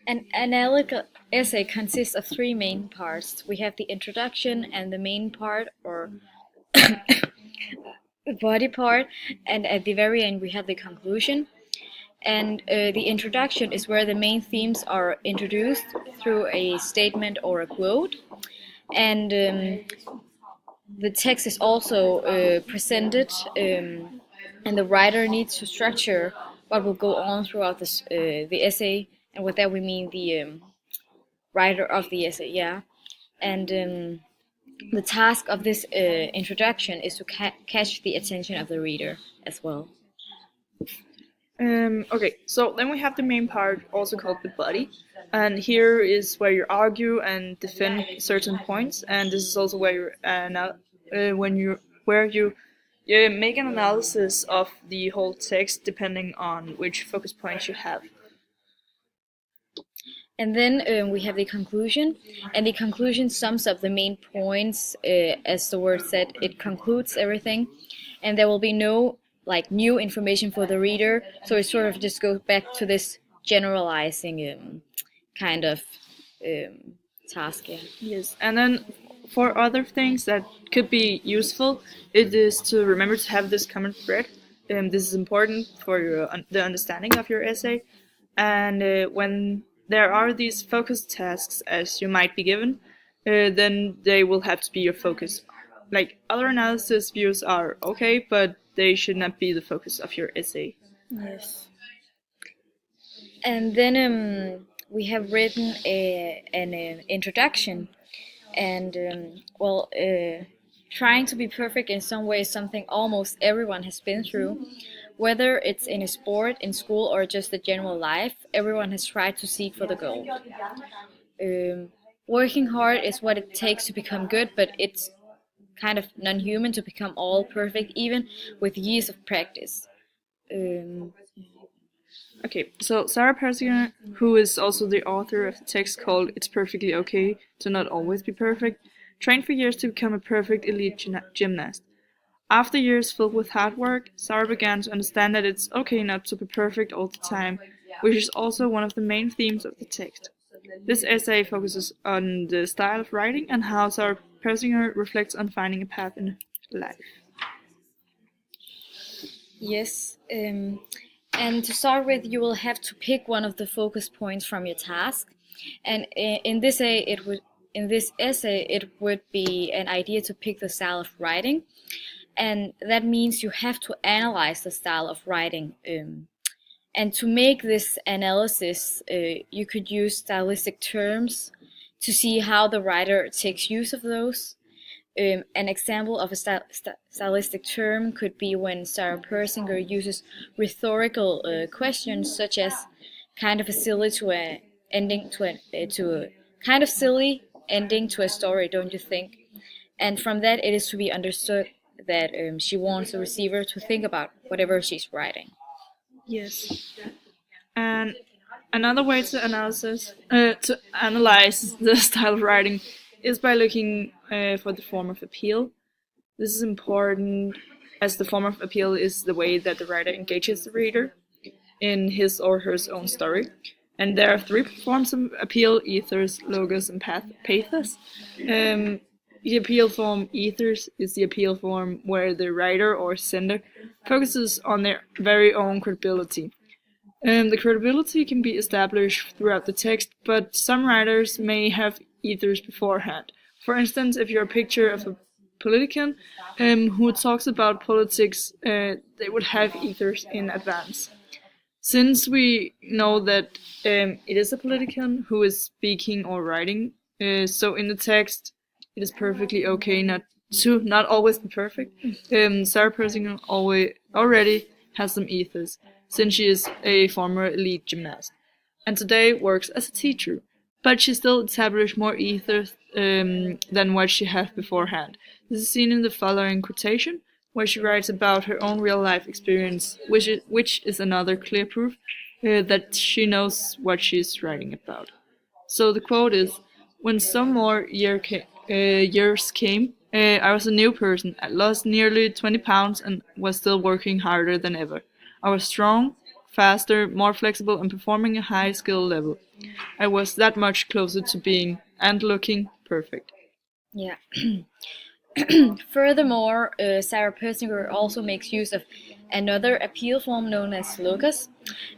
An analytical essay consists of three main parts. We have the introduction and the main part, or the body part, and at the very end we have the conclusion. And the introduction is where the main themes are introduced through a statement or a quote. And the text is also presented, and the writer needs to structure what will go on throughout the essay. And with that we mean the writer of the essay, yeah. And the task of this introduction is to catch the attention of the reader as well. Okay, so then we have the main part, also called the body, and here is where you argue and defend certain points, and this is also where when you where you make an analysis of the whole text depending on which focus points you have. And then we have the conclusion, and the conclusion sums up the main points. As the word said, it concludes everything, and there will be no like new information for the reader. So it sort of just goes back to this generalizing kind of task. Yeah. Yes, and then for other things that could be useful, it is to remember to have this common thread. This is important for the understanding of your essay, and when there are these focus tasks as you might be given, then they will have to be your focus. Like other analysis views are okay, but they should not be the focus of your essay. Yes. And then we have written an introduction, and trying to be perfect in some way is something almost everyone has been through. Whether it's in a sport, in school, or just the general life, everyone has tried to seek for the goal. Working hard is what it takes to become good, but it's kind of non-human to become all perfect, even with years of practice. Um, Okay, so Sarah Persinger, who is also the author of the text called It's Perfectly Okay to Not Always Be Perfect, trained for years to become a perfect elite gymnast. After years filled with hard work, Sarah began to understand that it's okay not to be perfect all the time, which is also one of the main themes of the text. This essay focuses on the style of writing and how Sarah Persinger reflects on finding a path in life. yes. And to start with, you will have to pick one of the focus points from your task. And in this essay, it would be an idea to pick the style of writing, and that means you have to analyze the style of writing. And to make this analysis, you could use stylistic terms to see how the writer takes use of those. An example of a stylistic term could be when Sarah Persinger uses rhetorical questions such as kind of a silly to a ending to a kind of silly ending to a story, don't you think? And from that, it is to be understood that she wants the receiver to think about whatever she's writing. Yes. And another way to analyze the style of writing is by looking for the form of appeal. This is important as the form of appeal is the way that the writer engages the reader in his or her own story. And there are three forms of appeal: ethos, logos, and pathos. The appeal form ethos is the appeal form where the writer or sender focuses on their very own credibility. The credibility can be established throughout the text, but some writers may have ethos beforehand. For instance, if you're a picture of a politician who talks about politics, they would have ethos in advance. Since we know that it is a politician who is speaking or writing, so in the text it is perfectly okay not always be perfect. Sarah Persinger already has some ethos, since she is a former elite gymnast, and today works as a teacher. But she still established more ethos than what she had beforehand. This is seen in the following quotation, where she writes about her own real life experience, which is another clear proof that she knows what she's writing about. So the quote is, when some more years came, I was a new person. I lost nearly 20 pounds and was still working harder than ever. I was strong, faster, more flexible, and performing a high skill level. I was that much closer to being and looking perfect. Yeah. Furthermore, Sarah Persinger also makes use of another appeal form known as logos.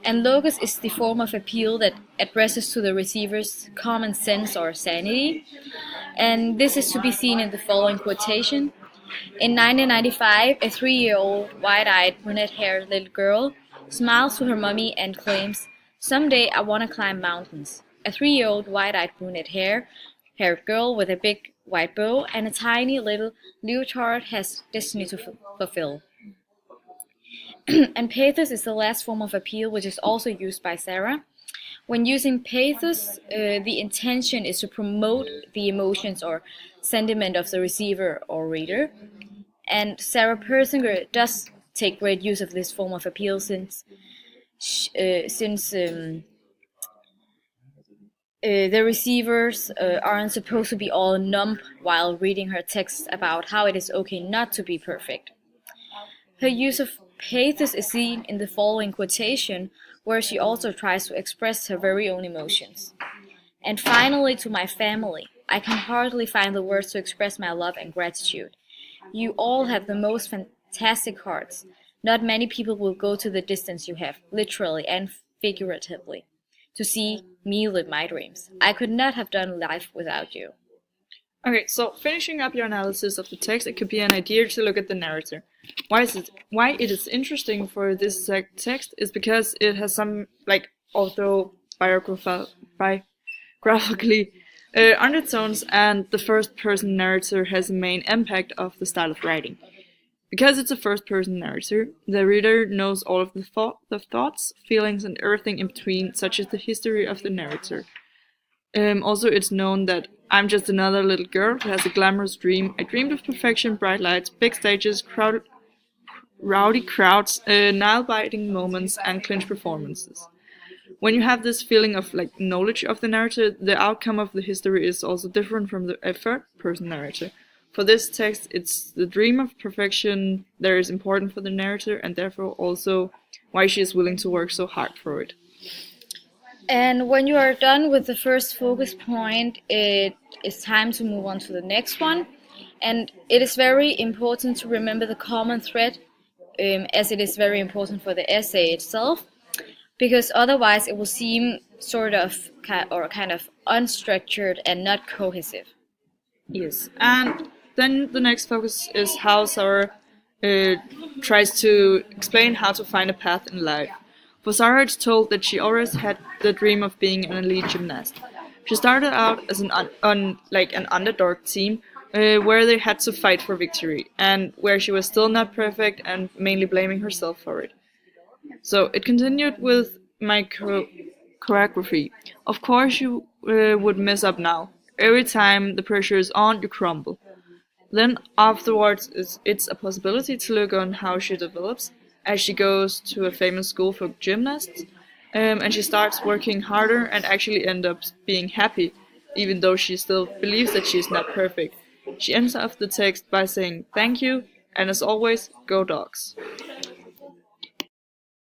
And logos is the form of appeal that addresses to the receiver's common sense or sanity. And this is to be seen in the following quotation. In 1995, a 3-year-old, wide-eyed, brunette-haired little girl smiles to her mommy and claims, "Someday I want to climb mountains." A 3-year-old, wide-eyed, brunette-haired girl with a big white bow and a tiny little leotard has destiny to fulfill. And pathos is the last form of appeal, which is also used by Sarah. When using pathos, the intention is to promote the emotions or sentiment of the receiver or reader. And Sarah Persinger does take great use of this form of appeal since the receivers aren't supposed to be all numb while reading her text about how it is okay not to be perfect. Her use of pathos is seen in the following quotation, where she also tries to express her very own emotions. And finally, to my family, I can hardly find the words to express my love and gratitude. You all have the most fantastic hearts. Not many people will go to the distance you have, literally and figuratively, to see me live my dreams. I could not have done life without you. Okay, so finishing up your analysis of the text, it could be an idea to look at the narrator. Why it is interesting for this text is because it has some, autobiographically undertones, and the first-person narrator has a main impact of the style of writing. Because it's a first-person narrator, the reader knows all of the thoughts, feelings, and everything in between, such as the history of the narrator. Also, it's known that I'm just another little girl who has a glamorous dream. I dreamed of perfection, bright lights, big stages, rowdy crowds, nail-biting moments, and clinch performances. When you have this feeling of knowledge of the narrator, the outcome of the history is also different from the third-person narrator. For this text, it's the dream of perfection that is important for the narrator, and therefore also why she is willing to work so hard for it. And when you are done with the first focus point, it is time to move on to the next one. And it is very important to remember the common thread, as it is very important for the essay itself, because otherwise it will seem kind of unstructured and not cohesive. Yes, and then the next focus is how Sarah tries to explain how to find a path in life. For Sarah, it's told that she always had the dream of being an elite gymnast. She started out as an underdog team where they had to fight for victory, and where she was still not perfect and mainly blaming herself for it. So it continued with choreography. Of course, you would mess up now. Every time the pressure is on, you crumble. Then afterwards, it's a possibility to look on how she develops as she goes to a famous school for gymnasts, and she starts working harder and actually ends up being happy, even though she still believes that she's not perfect. She ends off the text by saying, "Thank you, and as always, go dogs."